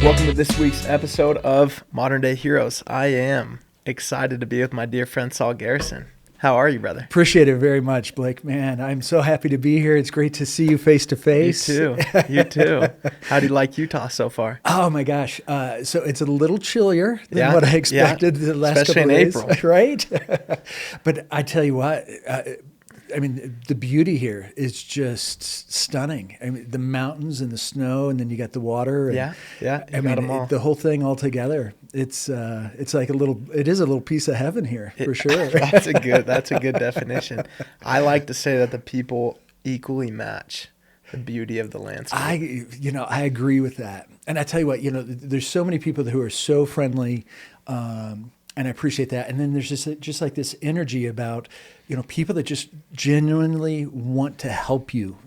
Welcome to this week's episode of Modern Day Heroes. I am excited to be with my dear friend Saul Garrison. How are you, brother? Appreciate it very much, Blake. Man, I'm so happy to be here. It's great to see you face to face. You too. You too. How do you like Utah so far? Oh my gosh. So it's a little chillier than what I expected the last especially couple in of days, April. Right? But I tell you what, I mean, the beauty here is just stunning. I mean, the mountains and the snow, and then you got the water. And, You got them all. the whole thing all together. It's like it is a little piece of heaven here for sure. That's a good definition. I like to say that the people equally match the beauty of the landscape. I agree with that. And I tell you what, there's so many people who are so friendly, and I appreciate that. And then there's just like this energy about, people that just genuinely want to help you,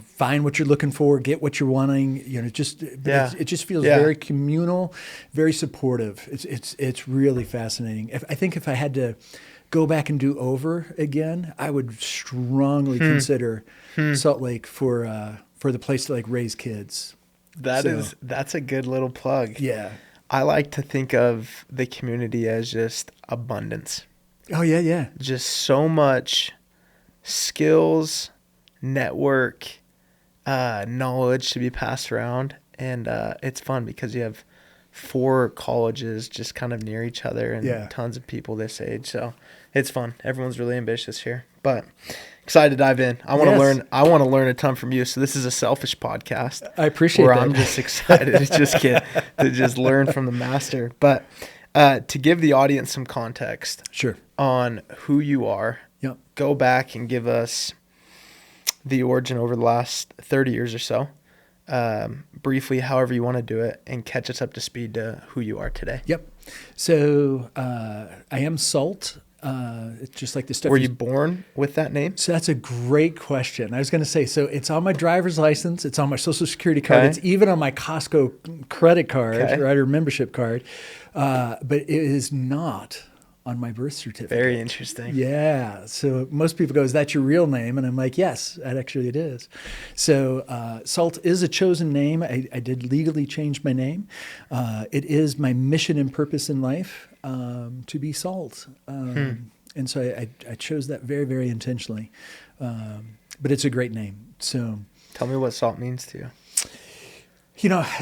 find what you're looking for, get what you're wanting, it just feels very communal, very supportive. It's really fascinating. I think if I had to go back and do over again, I would strongly consider Salt Lake for the place to like raise kids. That's a good little plug. Yeah. I like to think of the community as just abundance. Oh, yeah. Just so much skills, network, knowledge to be passed around. And it's fun because you have 4 colleges just kind of near each other and tons of people this age. So it's fun. Everyone's really ambitious here. But excited to dive in. I want to learn. I want to learn a ton from you. So this is a selfish podcast. I appreciate where that. I'm just excited to just learn from the master. But to give the audience some context, sure, on who you are, go back and give us the origin over the last 30 years or so, briefly, however you want to do it, and catch us up to speed to who you are today. Yep. So I am Salt. It's just like the stuff. Were you born with that name? So that's a great question. I was going to say, so it's on my driver's license. It's on my Social Security card. Okay. It's even on my Costco credit card, Okay. right, or membership card. But it is not on my birth certificate. Very interesting. Yeah. So most people go, is that your real name? And I'm like, yes, actually it is. So Salt is a chosen name. I did legally change my name. It is my mission and purpose in life, to be Salt. And so I chose that very, very intentionally. But it's a great name. So tell me what Salt means to you.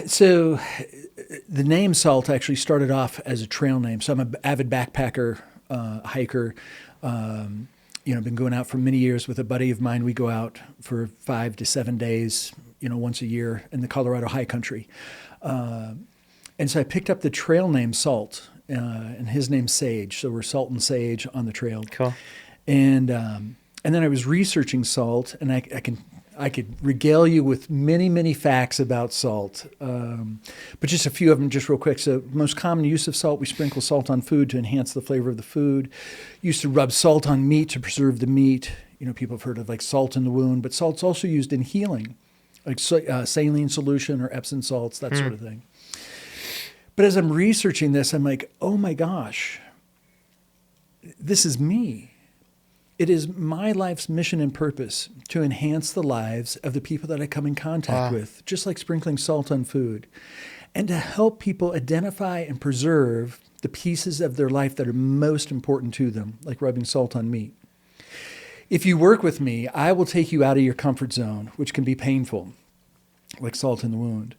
So the name Salt actually started off as a trail name. So I'm an avid backpacker, hiker. Been going out for many years with a buddy of mine. We go out for 5 to 7 days, once a year in the Colorado high country. And so I picked up the trail name Salt, and his name's Sage. So we're Salt and Sage on the trail. Cool. And then I was researching Salt, and I could regale you with many, many facts about salt, but just a few of them just real quick. So most common use of salt, we sprinkle salt on food to enhance the flavor of the food. Used to rub salt on meat to preserve the meat. People have heard of like salt in the wound, but salt's also used in healing, like saline solution or Epsom salts, that sort of thing. But as I'm researching this, I'm like, oh my gosh, this is me. It is my life's mission and purpose to enhance the lives of the people that I come in contact with, just like sprinkling salt on food, and to help people identify and preserve the pieces of their life that are most important to them, like rubbing salt on meat. If you work with me, I will take you out of your comfort zone, which can be painful, like salt in the wound.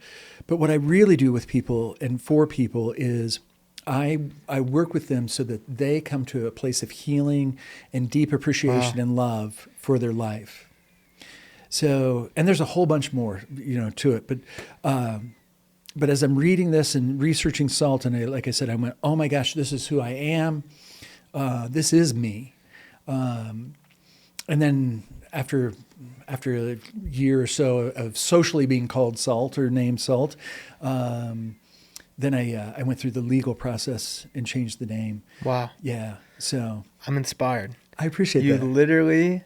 But what I really do with people and for people is I work with them so that they come to a place of healing and deep appreciation and love for their life. So, and there's a whole bunch more, to it. But as I'm reading this and researching salt, and like I said, I went, oh my gosh, this is who I am. This is me. And then after a year or so of socially being called Salt or named Salt, then I went through the legal process and changed the name. Wow. Yeah. So I'm inspired. I appreciate that. You that. literally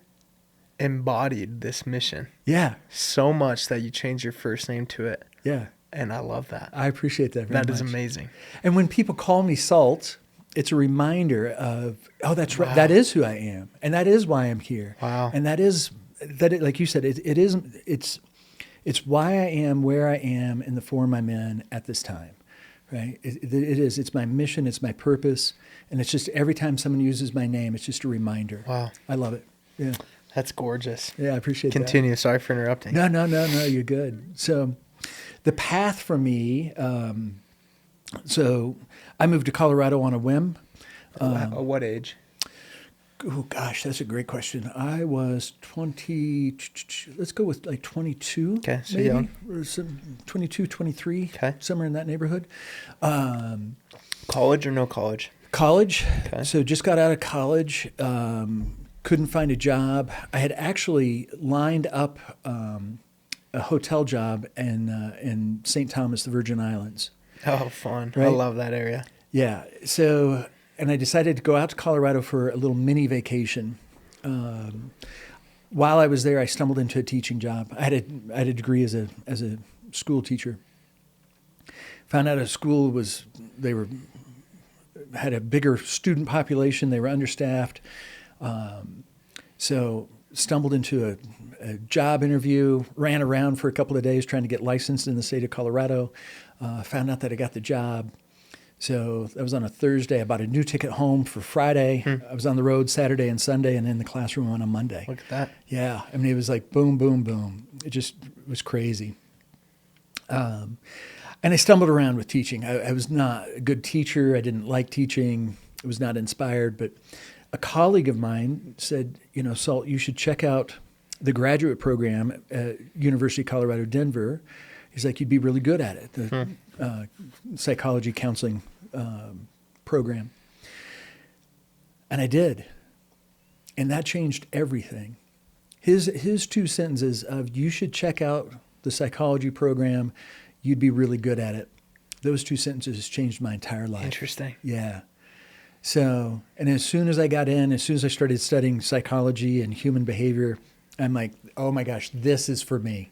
embodied this mission. Yeah. So much that you changed your first name to it. Yeah. And I love that. I appreciate that very much. That is amazing. And when people call me Salt, it's a reminder of, oh, that's right. That is who I am. And that is why I'm here. Wow. And like you said, it's It's why I am where I am in the form I'm in at this time, right? It is. It's my mission. It's my purpose. And it's just every time someone uses my name, it's just a reminder. Wow. I love it. Yeah. That's gorgeous. Yeah, I appreciate that. Continue. Sorry for interrupting. No, you're good. So the path for me, so I moved to Colorado on a whim. At what age? Oh, gosh, that's a great question. I was 20, let's go with like 22. Okay, so maybe, young. or some 22, 23, Okay. somewhere in that neighborhood. College or no college? College. Okay. So just got out of college. Couldn't find a job. I had actually lined up a hotel job in St. Thomas, the Virgin Islands. Oh, fun. I Right? love that area. Yeah. So, and I decided to go out to Colorado for a little mini vacation. While I was there, I stumbled into a teaching job. I had a degree as a school teacher. Found out a school had a bigger student population. They were understaffed. So stumbled into a job interview, ran around for a couple of days trying to get licensed in the state of Colorado. Found out that I got the job. So that was on a Thursday. I bought a new ticket home for Friday. I was on the road Saturday and Sunday and in the classroom on a Monday. Look at that. Yeah. I mean, it was like boom, boom, boom. It just was crazy. And I stumbled around with teaching. I was not a good teacher. I didn't like teaching. I was not inspired. But a colleague of mine said, Salt, you should check out the graduate program at University of Colorado, Denver. He's like, you'd be really good at it, the psychology counseling program. And I did. And that changed everything. His two sentences of, you should check out the psychology program, you'd be really good at it. Those two sentences changed my entire life. Interesting. Yeah. So, and as soon as I got in, as soon as I started studying psychology and human behavior, I'm like, oh my gosh, this is for me.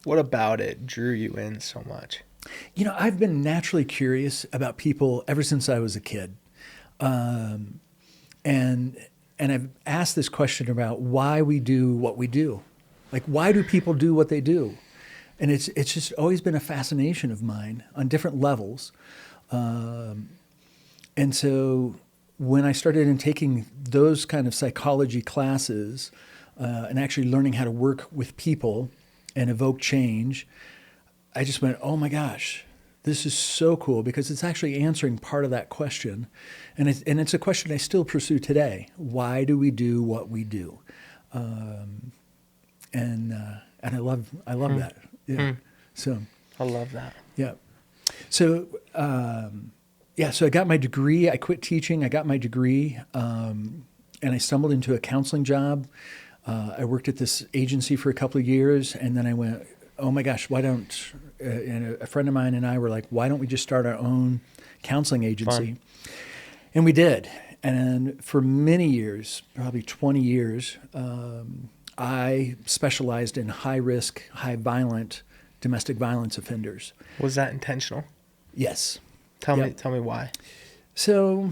What about it drew you in so much? I've been naturally curious about people ever since I was a kid. And I've asked this question about why we do what we do. Like, why do people do what they do? And it's just always been a fascination of mine on different levels. And so when I started in taking those kind of psychology classes and actually learning how to work with people and evoke change, I just went, oh my gosh, this is so cool because it's actually answering part of that question. And it's a question I still pursue today. Why do we do what we do? And I love that. Yeah. So I love that. Yeah. So, so I got my degree. I quit teaching. I got my degree, and I stumbled into a counseling job. I worked at this agency for a couple of years, and then I went, oh my gosh, why don't, and a friend of mine and I were like, why don't we just start our own counseling agency? Fun. And we did. And for many years, probably 20 years, I specialized in high-risk, high-violent domestic violence offenders. Was that intentional? Yes. Tell Yep. me why. So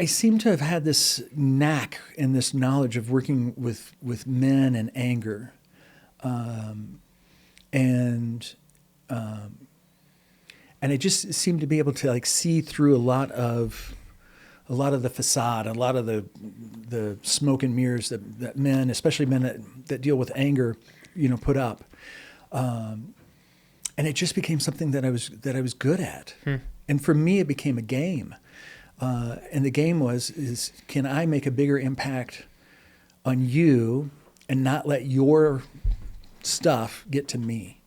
I seem to have had this knack and this knowledge of working with men and anger. And I just seemed to be able to see through a lot of the facade, a lot of the smoke and mirrors that men, especially men that deal with anger, put up. And it just became something that I was good at. And for me, it became a game. And the game is can I make a bigger impact on you and not let your stuff get to me?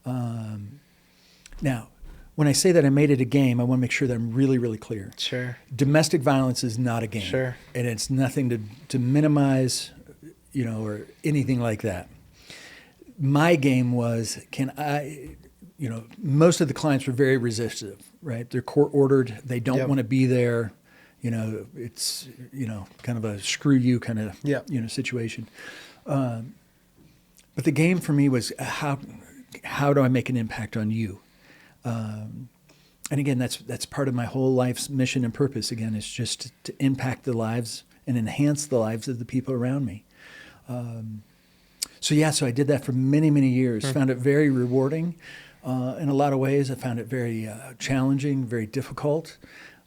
Now, when I say that I made it a game, I want to make sure that I'm really, really clear. Sure. Domestic violence is not a game. Sure. And it's nothing to minimize, or anything like that. My game was, most of the clients were very resistive, right? They're court ordered. They don't want to be there. It's, kind of a screw you kind of, situation. But the game for me was how do I make an impact on you? And again, that's part of my whole life's mission and purpose. Again, it's just to impact the lives and enhance the lives of the people around me. So I did that for many, many years. Found it very rewarding. In a lot of ways, I found it very challenging, very difficult.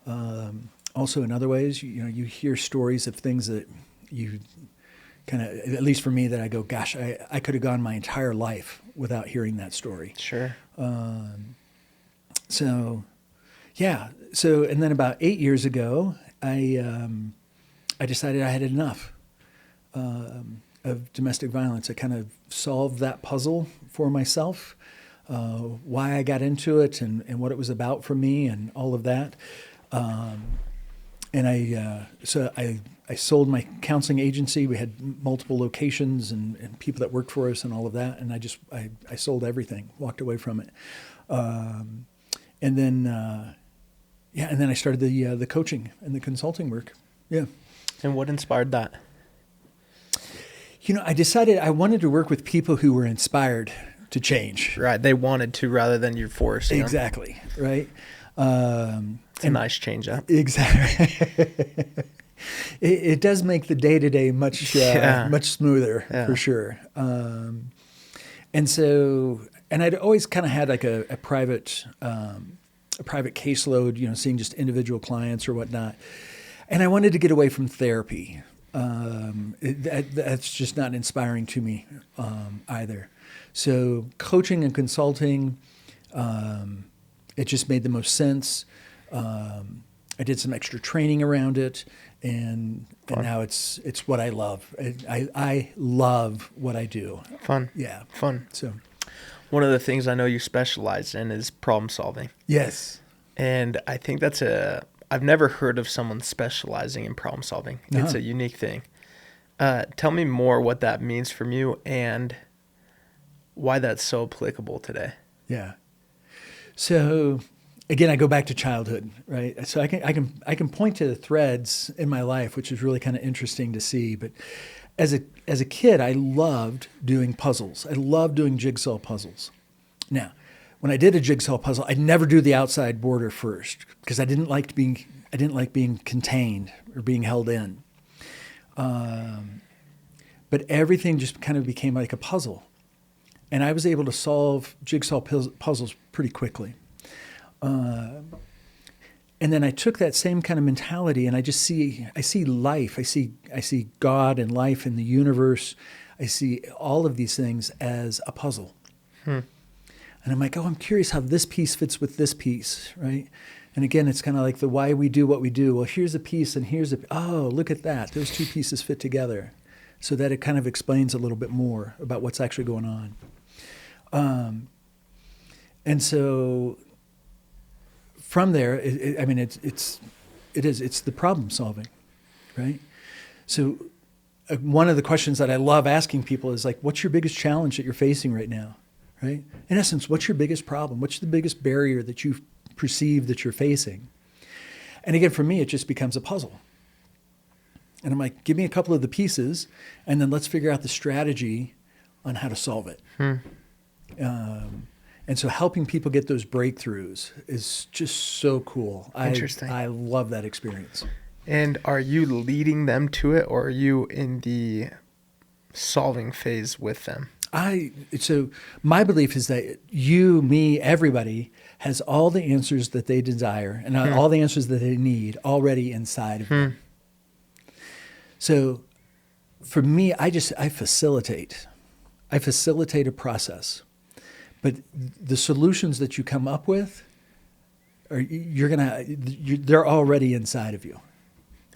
Also, in other ways, you hear stories of things that you kind of, at least for me, that I go, gosh, I could have gone my entire life without hearing that story. Sure. So, yeah. So, and then about 8 years ago, I decided I had enough of domestic violence. I kind of solved that puzzle for myself, why I got into it and what it was about for me and all of that. And I sold my counseling agency. We had multiple locations and people that worked for us and all of that. And I sold everything, walked away from it. And then I started the coaching and the consulting work. Yeah. And what inspired that? I decided I wanted to work with people who were inspired to change. Right. They wanted to rather than you forced. Exactly. Right. It's a nice change up. Exactly. It does make the day-to-day much smoother for sure. And I'd always kind of had like a private caseload, seeing just individual clients or whatnot. And I wanted to get away from therapy. That's just not inspiring to me either. So coaching and consulting, it just made the most sense. I did some extra training around it, and now it's what I love. I love what I do. Fun. Yeah. Fun. So one of the things I know you specialize in is problem solving. Yes. And I think I've never heard of someone specializing in problem solving. Uh-huh. It's a unique thing. Tell me more what that means from you and why that's so applicable today. Yeah. So again, I go back to childhood, right? So I can point to the threads in my life, which is really kind of interesting to see. But as a kid, I loved doing puzzles. I loved doing jigsaw puzzles. Now, when I did a jigsaw puzzle, I'd never do the outside border first because I didn't like being contained or being held in. But everything just kind of became like a puzzle, and I was able to solve jigsaw puzzles pretty quickly. And then I took that same kind of mentality, and I see life. I see God and life in the universe. I see all of these things as a puzzle. And I'm like, I'm curious how this piece fits with this piece, right? And again, it's kind of like the why we do what we do. Well, here's a piece, and look at that. Those two pieces fit together, so that it kind of explains a little bit more about what's actually going on. And so from there, it's the problem solving, right? So one of the questions that I love asking people is like, what's your biggest challenge that you're facing right now, right? In essence, what's your biggest problem? What's the biggest barrier that you perceive that you're facing? And again, for me, it just becomes a puzzle. And I'm like, give me a couple of the pieces, and then let's figure out the strategy on how to solve it. And so helping people get those breakthroughs is just so cool. Interesting. I love that experience. And are you leading them to it, or are you in the solving phase with them? So my belief is that you, me, everybody has all the answers that they desire and all the answers that they need already inside of them. So for me, I facilitate. I facilitate a process. But the solutions that you come up with, they're already inside of you.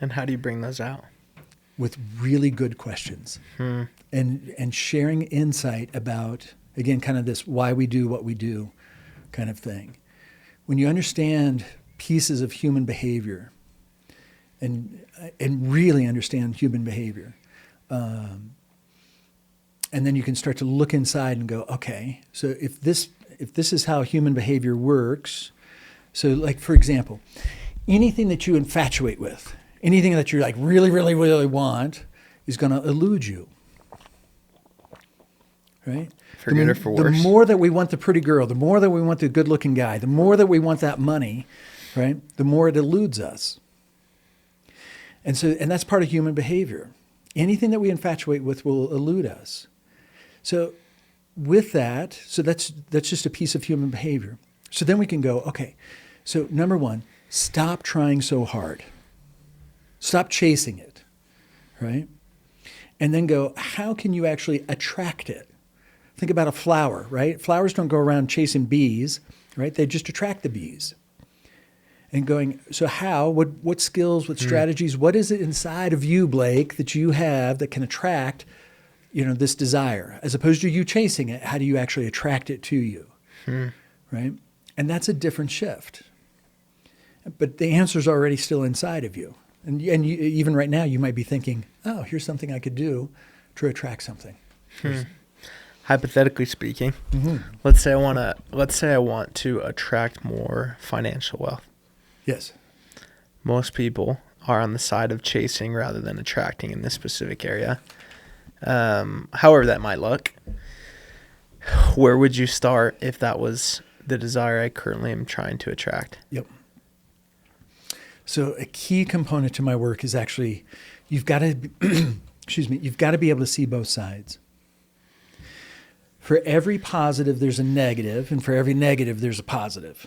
And how do you bring those out? With really good questions and sharing insight about, again, kind of this why we do what we do kind of thing. When you understand pieces of human behavior and really understand human behavior, and then you can start to look inside and go, okay, so if this is how human behavior works, so like, for example, anything that you infatuate with, anything that you like really, really, really want is going to elude you, right? For good or for worse. The more that we want the pretty girl, the more that we want the good-looking guy, the more that we want that money, right? The more it eludes us. And that's part of human behavior. Anything that we infatuate with will elude us. So with that, so that's just a piece of human behavior. So then we can go, okay, so number one, stop trying so hard. Stop chasing it, right? And then go, how can you actually attract it? Think about a flower, right? Flowers don't go around chasing bees, right? They just attract the bees. And going, so how, what skills, what strategies, what is it inside of you, Blake, that you have that can attract, this desire? As opposed to you chasing it, how do you actually attract it to you, right? And that's a different shift. But the answer's already still inside of you. And you, even right now, you might be thinking, oh, here's something I could do to attract something. Hypothetically speaking, let's say I want to attract more financial wealth. Yes. Most people are on the side of chasing rather than attracting in this specific area. However that might look. Where would you start if that was the desire I currently am trying to attract? Yep. So a key component to my work is actually, you've got to, you've got to be able to see both sides. For every positive, there's a negative, and for every negative, there's a positive.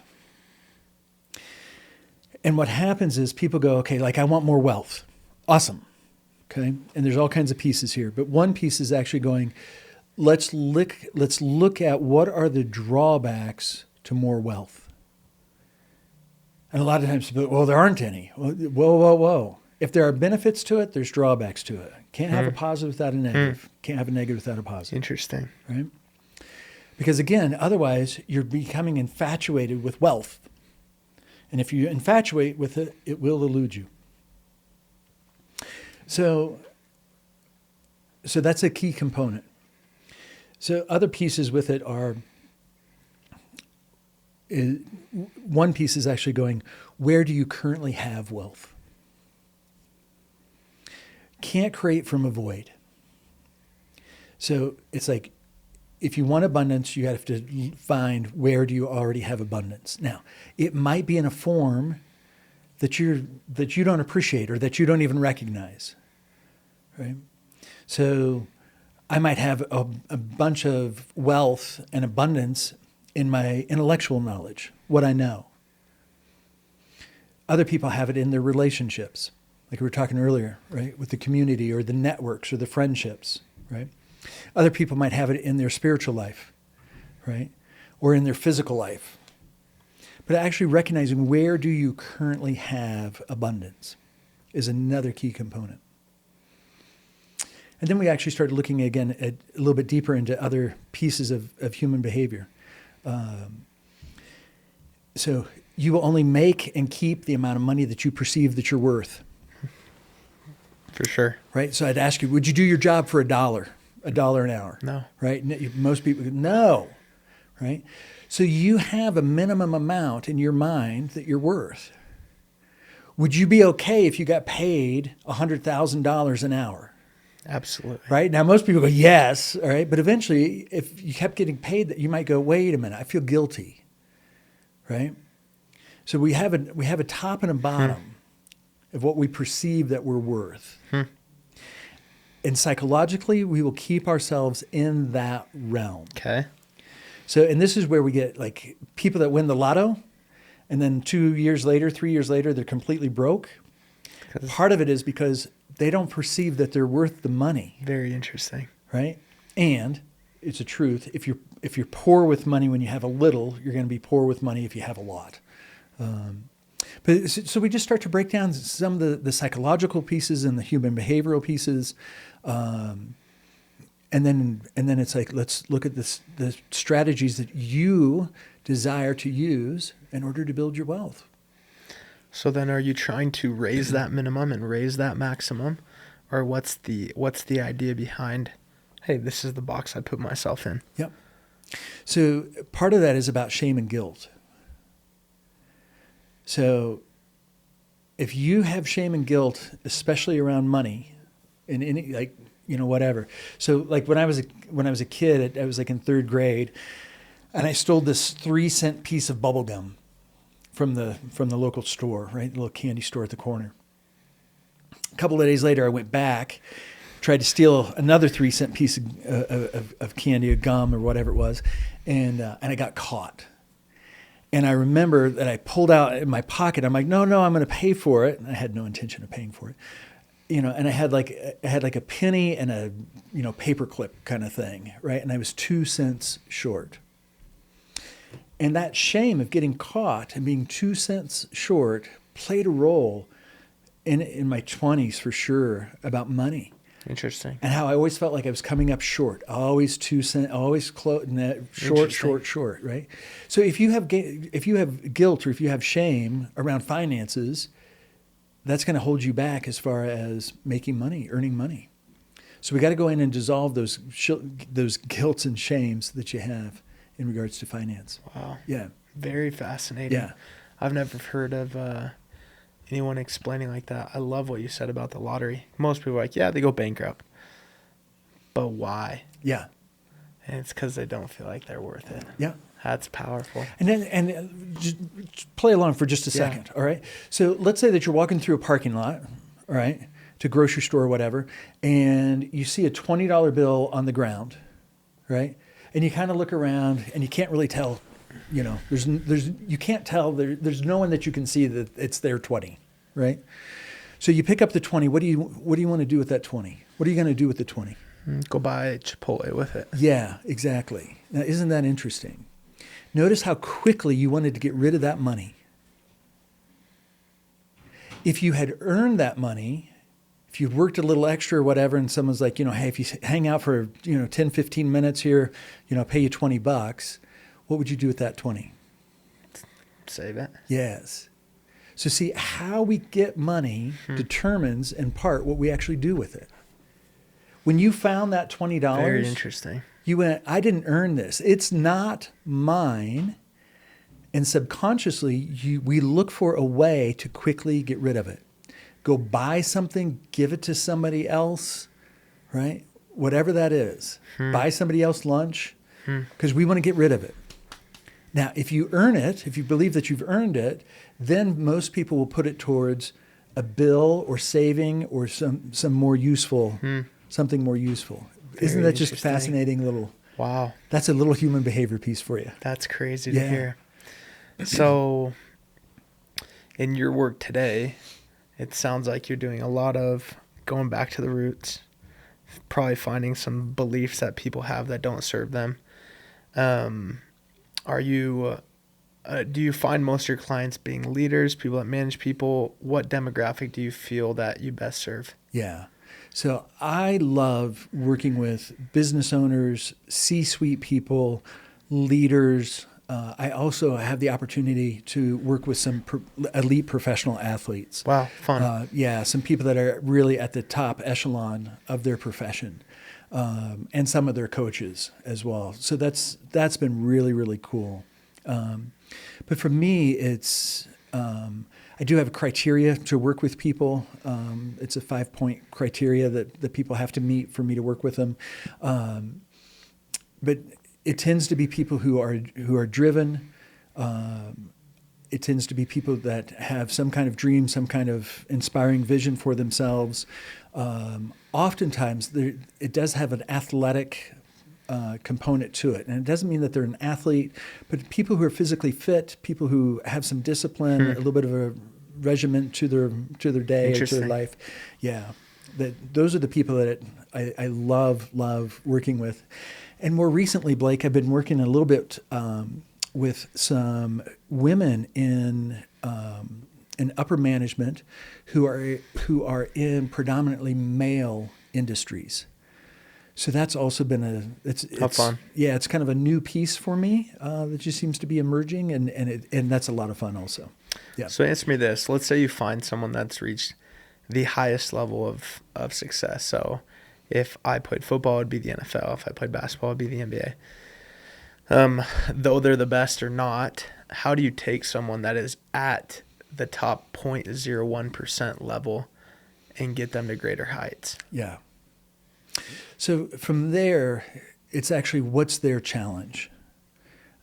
And what happens is people go, okay, like I want more wealth. Awesome. Okay. And there's all kinds of pieces here. But one piece is actually going, let's look at what are the drawbacks to more wealth. And a lot of times people, well, there aren't any. Whoa. If there are benefits to it, there's drawbacks to it. Can't have a positive without a negative. Can't have a negative without a positive. Interesting. Right? Because again, otherwise you're becoming infatuated with wealth. And if you infatuate with it, it will elude you. So that's a key component. So other pieces with it are, one piece is actually going, where do you currently have wealth? Can't create from a void. So it's like, if you want abundance, you have to find where do you already have abundance. Now, it might be in a form that you don't appreciate or that you don't even recognize, right? So I might have a bunch of wealth and abundance in my intellectual knowledge, what I know. Other people have it in their relationships, like we were talking earlier, right? With the community or the networks or the friendships, right? Other people might have it in their spiritual life, right? Or in their physical life. But actually recognizing where do you currently have abundance is another key component. And then we actually started looking again at a little bit deeper into other pieces of human behavior. So you will only make and keep the amount of money that you perceive that you're worth. For sure. Right? So I'd ask you, would you do your job for $1 an hour? No. Right? Most people go, no. Right? So you have a minimum amount in your mind that you're worth. Would you be okay if you got paid $100,000 an hour? Absolutely. Right? Now, most people go, yes. All right. But eventually, if you kept getting paid that, you might go, wait a minute, I feel guilty. Right? So we have a top and a bottom of what we perceive that we're worth. And psychologically, we will keep ourselves in that realm. Okay. So, and this is where we get like people that win the lotto, and then 2 years later, 3 years later, they're completely broke. Part of it is because they don't perceive that they're worth the money. Very interesting. Right? And it's a truth. If you're poor with money when you have a little, you're going to be poor with money if you have a lot. But so we just start to break down some of the psychological pieces and the human behavioral pieces. And then it's like, let's look at the strategies that you desire to use in order to build your wealth. So then are you trying to raise that minimum and raise that maximum? Or what's the idea behind, hey, this is the box I put myself in? Yep. So part of that is about shame and guilt. So if you have shame and guilt, especially around money, in any whatever. So like when I was a kid, I was like in third grade, and I stole this 3-cent piece of bubble gum from the local store, right? The little candy store at the corner. A couple of days later, I went back tried to steal another 3-cent piece of candy or gum or whatever it was, and I got caught. And I remember that I pulled out in my pocket. I'm like, no, I'm going to pay for it. And I had no intention of paying for it, And I had like a penny and a paper clip kind of thing, right? And I was 2 cents short. And that shame of getting caught and being 2 cents short played a role in my 20s for sure about money. Interesting. And how I always felt like I was coming up short, always 2 cents, always close, short, right? So if you have guilt or if you have shame around finances, that's going to hold you back as far as making money, earning money. So we got to go in and dissolve those guilts and shames that you have in regards to finance. Wow. Yeah. Very fascinating. Yeah. I've never heard of anyone explaining like that. I love what you said about the lottery. Most people are like, yeah, they go bankrupt. But why? Yeah. And it's because they don't feel like they're worth it. Yeah. That's powerful. And then just play along for just a second, all right? So let's say that you're walking through a parking lot, all right, to a grocery store or whatever, and you see a $20 bill on the ground, right? And you kind of look around and you can't really tell, you can't tell, there's no one that you can see that it's their 20, right? So you pick up the 20. What do you want to do with that 20? What are you going to do with the 20? Go buy Chipotle with it. Yeah, exactly. Now, isn't that interesting? Notice how quickly you wanted to get rid of that money. If you had earned that money, if you'd worked a little extra or whatever, and someone's like, hey, if you hang out for 10, 15 minutes here, pay you $20, what would you do with that 20? Save it. Yes. So see, how we get money determines in part what we actually do with it. When you found that $20, very interesting. You went, I didn't earn this. It's not mine. And subconsciously, we look for a way to quickly get rid of it. Go buy something, give it to somebody else, right? Whatever that is. Buy somebody else lunch because we want to get rid of it. Now, if you earn it, if you believe that you've earned it, then most people will put it towards a bill or saving or some more useful, something more useful. Isn't that just fascinating little? Wow. That's a little human behavior piece for you. That's crazy to hear. So in your work today, it sounds like you're doing a lot of going back to the roots, probably finding some beliefs that people have that don't serve them. Do you find most of your clients being leaders, people that manage people? What demographic do you feel that you best serve? Yeah. So I love working with business owners, C-suite people, leaders. I also have the opportunity to work with some elite professional athletes. Wow, fun. Some people that are really at the top echelon of their profession, and some of their coaches as well. So that's been really, really cool. But for me, it's I do have a criteria to work with people. It's a 5-point criteria that people have to meet for me to work with them. But it tends to be people who are driven. It tends to be people that have some kind of dream, some kind of inspiring vision for themselves. Oftentimes, it does have an athletic component to it. And it doesn't mean that they're an athlete, but people who are physically fit, people who have some discipline, a little bit of a regiment to their day or to their life. Yeah. Those are the people that I love working with. And more recently, Blake, I've been working a little bit with some women in upper management who are in predominantly male industries. So that's also been it's fun. Yeah, it's kind of a new piece for me that just seems to be emerging, and that's a lot of fun also. Yeah. So answer me this: let's say you find someone that's reached the highest level of success. So if I played football, it'd be the NFL. If I played basketball, it'd be the NBA. Though they're the best or not, how do you take someone that is at the top 0.01% level and get them to greater heights? Yeah. So from there, it's actually what's their challenge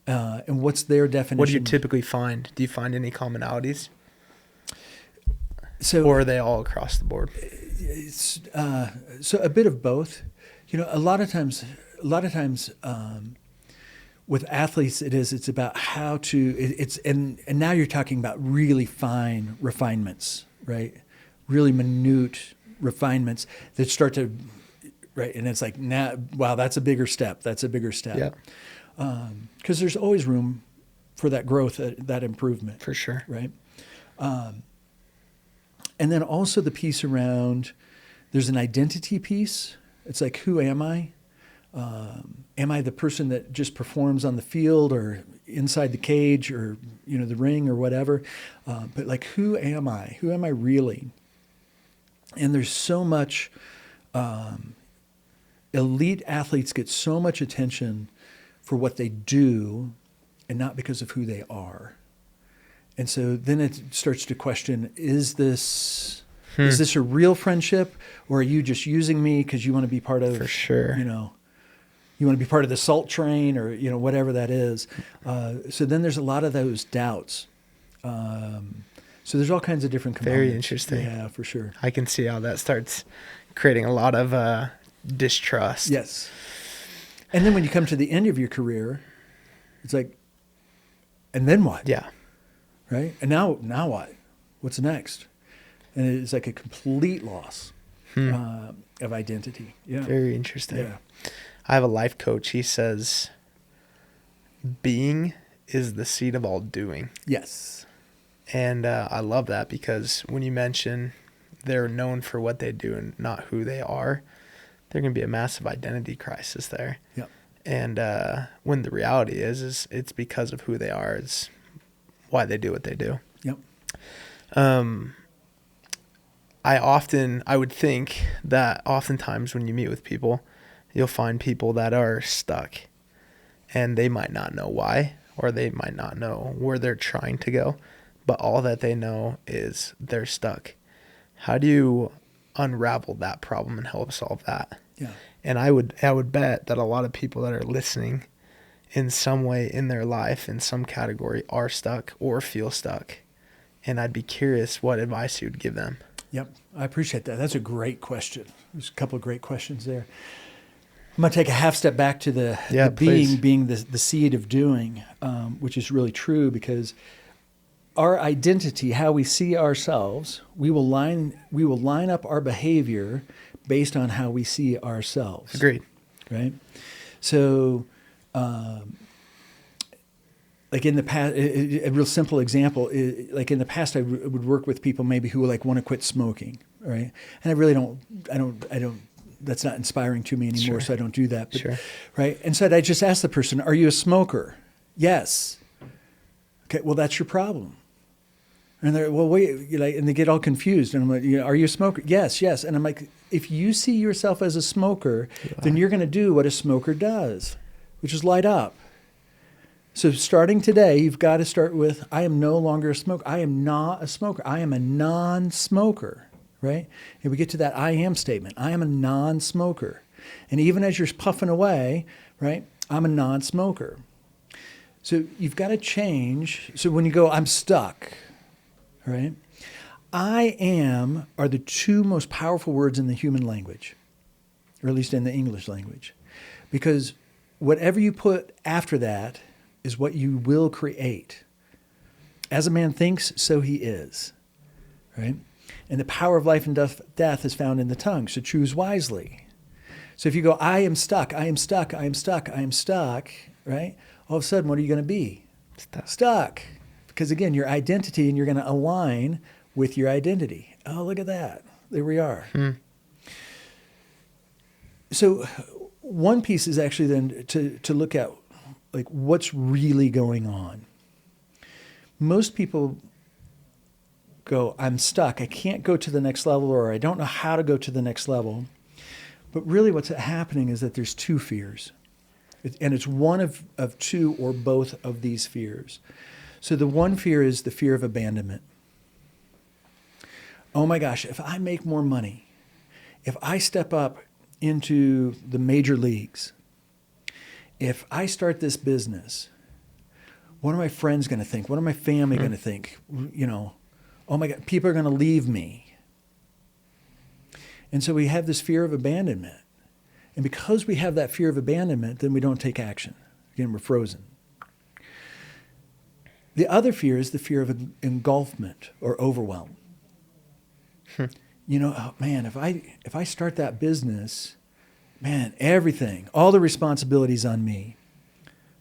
and what's their definition. What do you typically find? Do you find any commonalities? So or are they all across the board? it's so a bit of both. A lot of times, with athletes, it's about how to. And now you're talking about really fine refinements, right? Really minute refinements that start to, right? And it's like, now, wow, that's a bigger step. That's a bigger step. Yeah. Because there's always room for that growth, that improvement. For sure. Right. And then also the piece around, there's an identity piece. It's like, who am I? Am I the person that just performs on the field or inside the cage or, the ring or whatever? But like, who am I? Who am I really? And there's so much, elite athletes get so much attention for what they do and not because of who they are. And so then it starts to question, is this a real friendship, or are you just using me because you want to be part of, For sure. you want to be part of the salt train, or, whatever that is. So then there's a lot of those doubts. So there's all kinds of different components. Very interesting. Yeah, for sure. I can see how that starts creating a lot of distrust. Yes. And then when you come to the end of your career, it's like, and then what? Yeah. Right? And now what? What's next? And it's like a complete loss of identity. Yeah. Very interesting. Yeah. I have a life coach. He says, being is the seed of all doing. Yes. And I love that, because when you mention they're known for what they do and not who they are, there can be a massive identity crisis there. Yeah. And when the reality is it's because of who they are. It's why they do what they do. Yep. I would think that oftentimes when you meet with people, you'll find people that are stuck, and they might not know why, or they might not know where they're trying to go, but all that they know is they're stuck. How do you unravel that problem and help solve that? Yeah. And I would bet that a lot of people that are listening in some way in their life, in some category, are stuck or feel stuck. And I'd be curious what advice you would give them. Yep. I appreciate that. That's a great question. There's a couple of great questions there. I'm going to take a half step back to the being the seed of doing, which is really true, because our identity, how we see ourselves, we will line up our behavior based on how we see ourselves. Agreed. Right? So, like in the past, a real simple example, like in the past, I would work with people maybe who like want to quit smoking, right? And I really don't, that's not inspiring to me anymore, Sure. so I don't do that. But, Sure. Right? And so I just ask the person, are you a smoker? Yes. Okay, well, that's your problem. And they're, well, wait, and they get all confused. And I'm like, are you a smoker? Yes. And I'm like, if you see yourself as a smoker, then you're going to do what a smoker does, which is light up. So starting today, you've got to start with, I am no longer a smoker. I am not a smoker. I am a non-smoker, right? And we get to that I am statement. I am a non-smoker. And even as you're puffing away, right, I'm a non-smoker. So you've got to change. So when you go, I'm stuck, right? I am are the two most powerful words in the human language, or at least in the English language, because whatever you put after that is what you will create. As a man thinks, so he is, right? And the power of life and death is found in the tongue, so choose wisely. So if you go, I am stuck, I am stuck, I am stuck, I am stuck, right? All of a sudden, what are you going to be? Stuck. Because again, your identity, and you're going to align with your identity. Oh, look at that. There we are. So one piece is actually then to look at like what's really going on. Most people go, I'm stuck. I can't go to the next level, or I don't know how to go to the next level. But really what's happening is that there's two fears. And it's one of two or both of these fears. So the one fear is the fear of abandonment. Oh my gosh, if I make more money, if I step up into the major leagues, if I start this business, what are my friends going to think? What are my family going to think? Oh my God, people are going to leave me. And so we have this fear of abandonment. And because we have that fear of abandonment, then we don't take action. Again, we're frozen. The other fear is the fear of engulfment or overwhelm. Oh man, if I start that business, man, everything, all the responsibilities on me,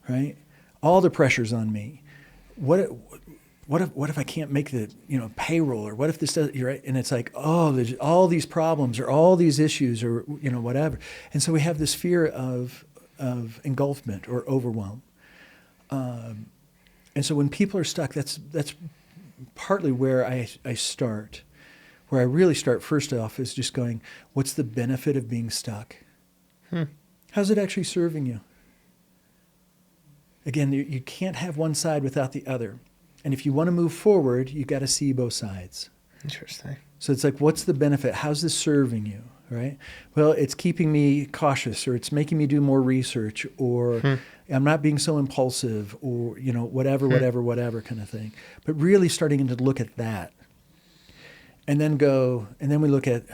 right? All the pressures on me. What if I can't make the payroll, or what if this does? You're right, and it's like, oh, there's all these problems or all these issues or whatever, and so we have this fear of engulfment or overwhelm, and so when people are stuck, that's partly where I start. Where I really start first off is just going, what's the benefit of being stuck? How's it actually serving you? Again, you can't have one side without the other. And if you want to move forward, you got to see both sides. Interesting. So it's like, what's the benefit? How's this serving you, right? Well, it's keeping me cautious, or it's making me do more research, or I'm not being so impulsive, or, whatever kind of thing. But really starting to look at that. And then we look at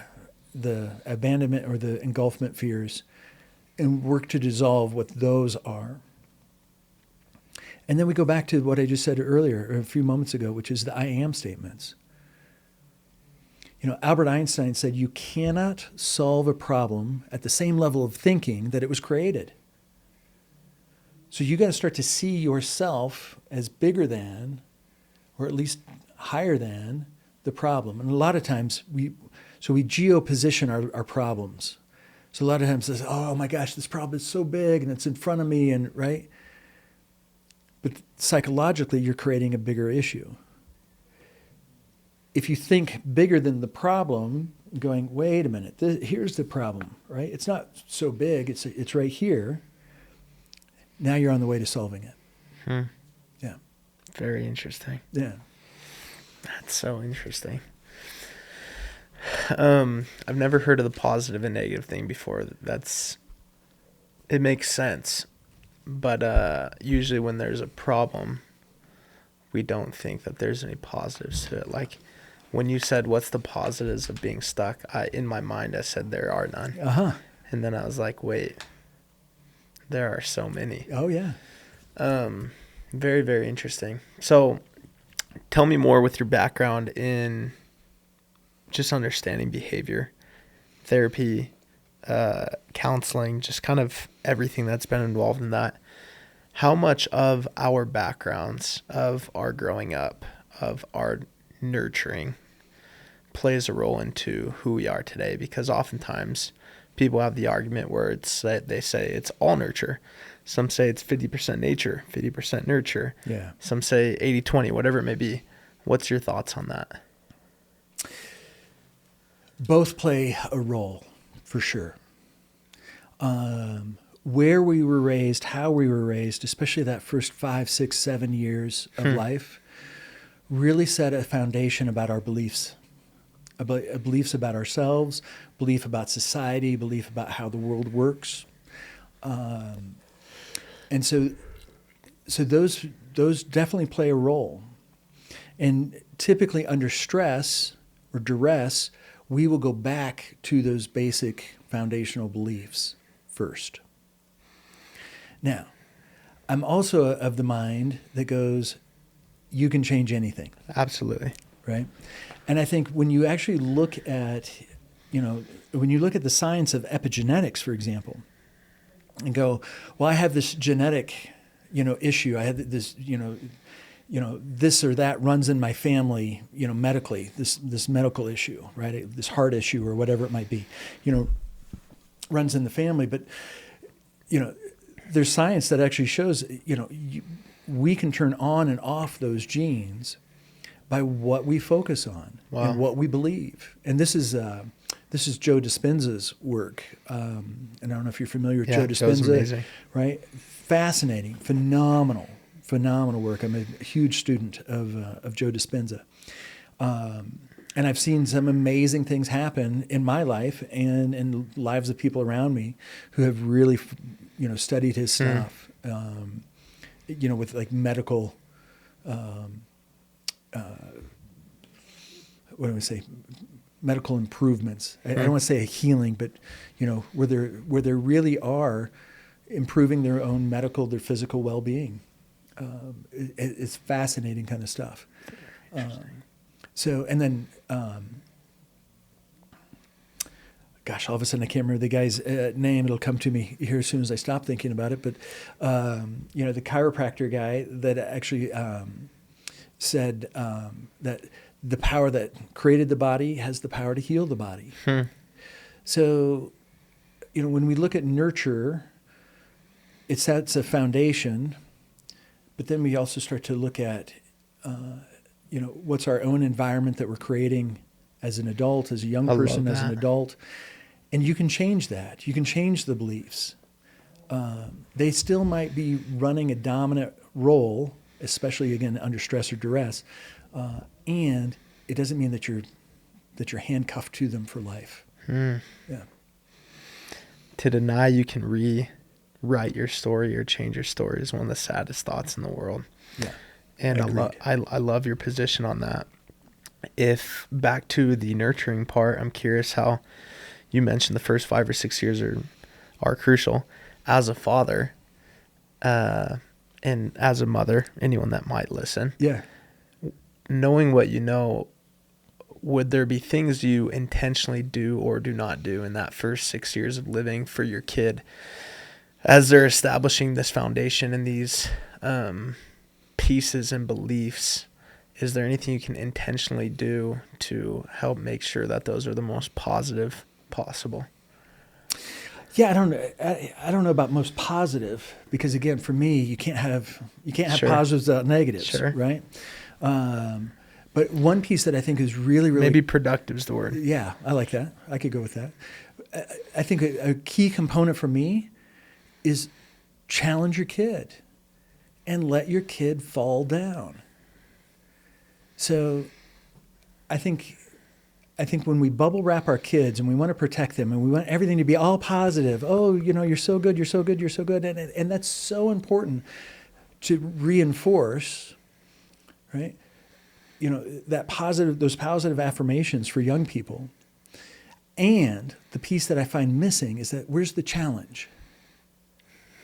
the abandonment or the engulfment fears and work to dissolve what those are. And then we go back to what I just said earlier, or a few moments ago, which is the I am statements. Albert Einstein said you cannot solve a problem at the same level of thinking that it was created. So you got to start to see yourself as bigger than, or at least higher than, the problem. And a lot of times we geo-position our problems. So a lot of times it's, oh my gosh, this problem is so big and it's in front of me, and right? But psychologically, you're creating a bigger issue. If you think bigger than the problem, going, wait a minute, here's the problem, right? It's not so big, it's right here. Now you're on the way to solving it. Yeah. Very interesting. Yeah. That's so interesting. I've never heard of the positive and negative thing before. It makes sense. But usually when there's a problem, we don't think that there's any positives to it. Like when you said, what's the positives of being stuck? In my mind, I said there are none. And then I was like, wait, there are so many. Oh, yeah. Very, very interesting. So tell me more with your background in just understanding behavior, therapy, counseling, just kind of everything that's been involved in that. How much of our backgrounds, of our growing up, of our nurturing plays a role into who we are today? Because oftentimes people have the argument where they say it's all nurture. Some say it's 50% nature, 50% nurture. Yeah. Some say 80-20, whatever it may be. What's your thoughts on that? Both play a role, for sure. Where we were raised, how we were raised, especially that first 5, 6, 7 years of life, really set a foundation about our beliefs. Beliefs about ourselves, belief about society, belief about how the world works. And so those definitely play a role. And typically under stress or duress, we will go back to those basic foundational beliefs first. Now, I'm also of the mind that goes, you can change anything. Absolutely. Right? And I think when you actually look at, when you look at the science of epigenetics, for example, and go, well, I have this genetic, issue. I have this, this or that runs in my family, medically, this medical issue, right? This heart issue or whatever it might be, runs in the family. But, there's science that actually shows, we can turn on and off those genes by what we focus on and what we believe. And this is Joe Dispenza's work. And I don't know if you're familiar with Joe Dispenza, right? Fascinating, phenomenal work. I'm a huge student of Joe Dispenza. And I've seen some amazing things happen in my life and in lives of people around me who have really, studied his stuff, with like medical what do I say, medical improvements. I don't want to say a healing, but where there really are improving their own medical, their physical well-being. It's fascinating kind of stuff. And then, gosh, all of a sudden I can't remember the guy's name. It'll come to me here as soon as I stop thinking about it. But, the chiropractor guy that actually said that the power that created the body has the power to heal the body. So, when we look at nurture, it sets a foundation, but then we also start to look at, what's our own environment that we're creating as an adult, as a young person, as an adult. And you can change that. You can change the beliefs. They still might be running a dominant role, especially, again, under stress or duress. And it doesn't mean that you're handcuffed to them for life. Yeah. To deny you can rewrite your story or change your story is one of the saddest thoughts in the world. Yeah. And I love your position on that. If back to the nurturing part, I'm curious how you mentioned the first 5 or 6 years are crucial. As a father, and as a mother, anyone that might listen. Yeah. Knowing what you know, would there be things you intentionally do or do not do in that first 6 years of living for your kid as they're establishing this foundation and these pieces and beliefs? Is there anything you can intentionally do to help make sure that those are the most positive possible? Yeah, I don't know about most positive, because again, for me, you can't have Sure. positives without negatives, Sure. right? But one piece that I think is really, really Maybe productive is the word. Yeah, I like that. I could go with that. I think a key component for me is challenge your kid and let your kid fall down. So I think when we bubble wrap our kids and we want to protect them and we want everything to be all positive, you're so good, you're so good, you're so good. And that's so important to reinforce, right? Those positive affirmations for young people. And the piece that I find missing is that where's the challenge?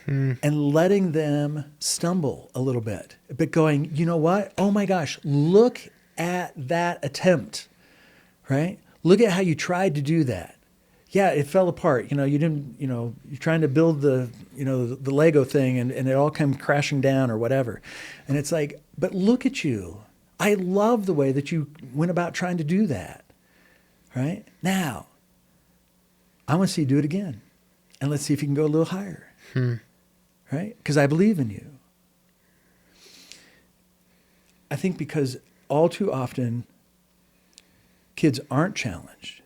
And letting them stumble a little bit, but going, you know what? Oh my gosh, look at that attempt, right? Look at how you tried to do that. Yeah, it fell apart. You didn't, you're trying to build the Lego thing and it all came crashing down or whatever. And it's like, but look at you. I love the way that you went about trying to do that, right? Now, I want to see you do it again. And let's see if you can go a little higher. Right? Because I believe in you. I think because all too often kids aren't challenged,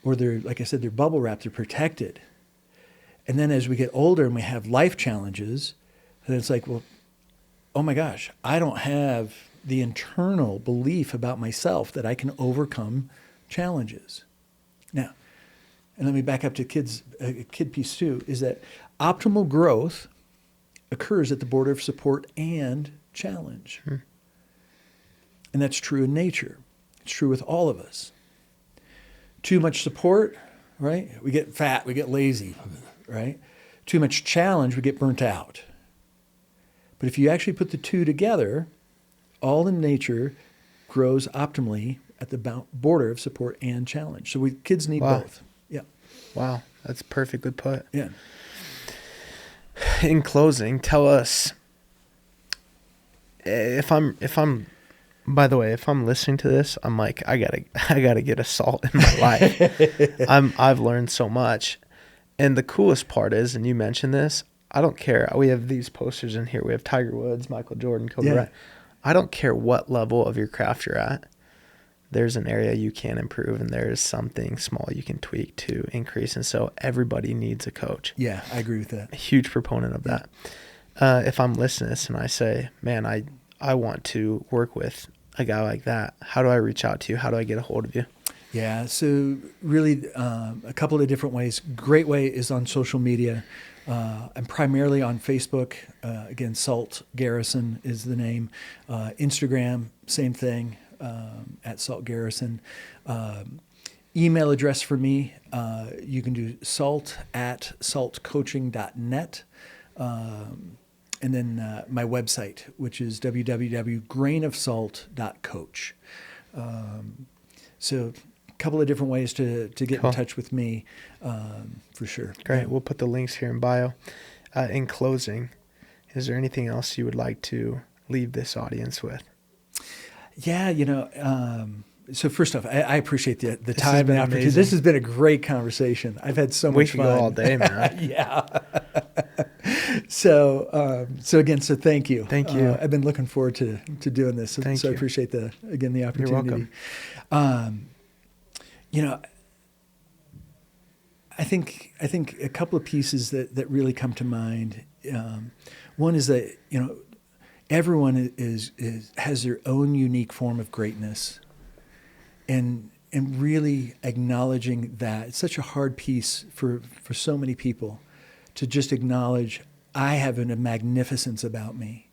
or they're, like I said, they're bubble wrapped, they're protected. And then as we get older and we have life challenges, then it's like, well, oh my gosh, I don't have the internal belief about myself that I can overcome challenges. Now, and let me back up to kid piece too, is that optimal growth occurs at the border of support and challenge. And that's true in nature. It's true with all of us. Too much support, right? We get fat, we get lazy, right? Too much challenge, we get burnt out. But if you actually put the two together, all in nature grows optimally at the border of support and challenge. So kids need both. Yeah. Wow, that's perfectly put. Yeah. In closing, tell us if I'm listening to this, I'm like, I gotta get a salt in my life. I've learned so much. And the coolest part is, and you mentioned this, I don't care. We have these posters in here. We have Tiger Woods, Michael Jordan, Kobe Bryant. I don't care what level of your craft you're at. There's an area you can improve, and there's something small you can tweak to increase. And so everybody needs a coach. Yeah, I agree with that. A huge proponent of that. If I'm listening to this and I say, man, I want to work with a guy like that, how do I reach out to you? How do I get a hold of you? Yeah, so really a couple of different ways. Great way is on social media. I'm primarily on Facebook. Again, Salt Garrison is the name. Instagram, same thing. at Salt Garrison. Email address for me, you can do salt@saltcoaching.net. And then my website, which is www.grainofsalt.coach. So a couple of different ways to get in touch with me, for sure. Great. Yeah. We'll put the links here in bio. In closing, is there anything else you would like to leave this audience with? Yeah, so first off, I appreciate the This time has and been opportunity. amazing. This has been a great conversation. I've had so We much could fun. go all day, man. Yeah. So again, thank you. Thank you. I've been looking forward to doing this. Thank so you. I appreciate the opportunity. You're welcome. I think a couple of pieces that really come to mind. One is that everyone has their own unique form of greatness, and really acknowledging that. It's such a hard piece for so many people to just acknowledge, I have a magnificence about me.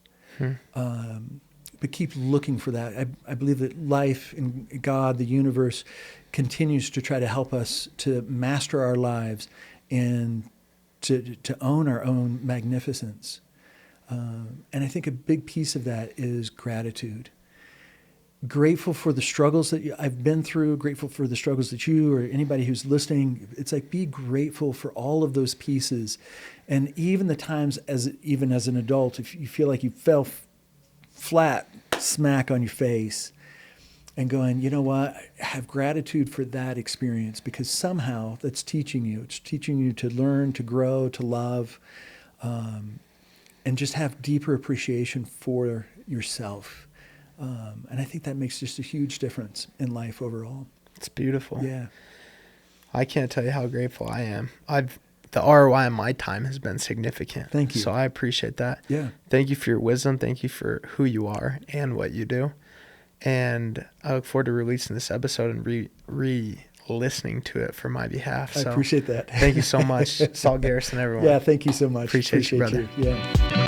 But keep looking for that. I believe that life and God, the universe, continues to try to help us to master our lives and to own our own magnificence. And I think a big piece of that is gratitude. Grateful for the struggles that I've been through, grateful for the struggles that you or anybody who's listening, it's like, be grateful for all of those pieces. And even the times even as an adult, if you feel like you fell flat smack on your face, and going, you know what, have gratitude for that experience, because somehow that's teaching you. It's teaching you to learn, to grow, to love, and just have deeper appreciation for yourself. And I think that makes just a huge difference in life overall. It's beautiful. Yeah. I can't tell you how grateful I am. The ROI on my time has been significant. Thank you. So I appreciate that. Yeah. Thank you for your wisdom. Thank you for who you are and what you do. And I look forward to releasing this episode and re-listening to it for my behalf. I So appreciate that. thank you so much, Salt Garrison, everyone. Yeah, thank you so much. Appreciate you, brother. Yeah.